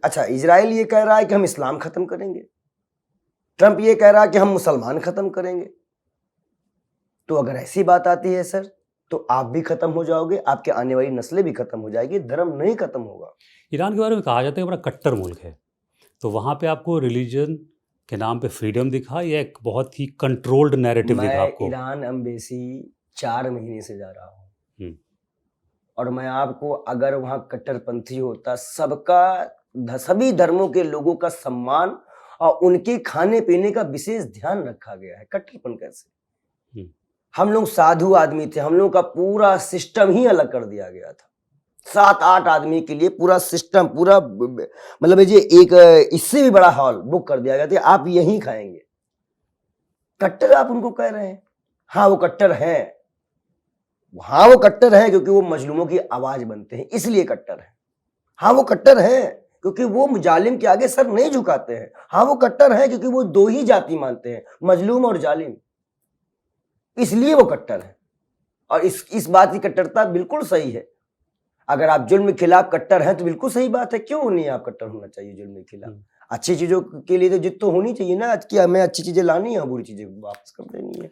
अच्छा, इजराइल ये कह रहा है कि हम इस्लाम खत्म करेंगे, ट्रंप ये कह रहा है कि हम मुसलमान खत्म करेंगे। तो अगर ऐसी बात आती है सर, तो आप भी खत्म हो जाओगे, आपके आने वाली नस्लें भी खत्म हो जाएगी, धर्म नहीं खत्म होगा। ईरान के बारे में कहा जाता है कि बड़ा कट्टर मुल्क है, तो वहाँ पे आपको रिलीजन के नाम पे फ्रीडम दिखा या एक बहुत ही कंट्रोल्ड नैरेटिव दिखा मैं आपको? ईरान एम्बेसी 4 महीने से जा रहा हूँ, हम्म, और मैं आपको, अगर वहाँ कट्टरपंथी होता, सभी धर्मों के लोगों का सम्मान और उनके खाने पीने का विशेष ध्यान रखा गया है, कट्टरपन कैसे? हम्म, हम लोग साधु आदमी थे, हम लोग का पूरा सिस्टम ही अलग कर दिया गया था। 7-8 आदमी के लिए पूरा सिस्टम, पूरा मतलब ये एक इससे भी बड़ा हॉल बुक कर दिया गया था, आप यहीं खाएंगे। कट्टर आप उनको कह रहे हैं? हाँ वो कट्टर है, हाँ वो कट्टर है क्योंकि वो मजलूमों की आवाज बनते हैं, इसलिए कट्टर है। हाँ वो कट्टर है क्योंकि वो जालिम के आगे सर नहीं झुकाते हैं। हाँ वो कट्टर है क्योंकि वो 2 ही जाति मानते हैं, मजलूम और जालिम, इसलिए वो कट्टर है। और इस बात की कट्टरता बिल्कुल सही है। अगर आप जुल्म के खिलाफ कट्टर हैं तो बिल्कुल सही बात है, क्यों नहीं आप कट्टर होना चाहिए जुल्म के खिलाफ? अच्छी चीजों के लिए तो जिद तो होनी चाहिए ना, कि हमें अच्छी चीजें लानी है, बुरी चीजें वापस कर देनी है।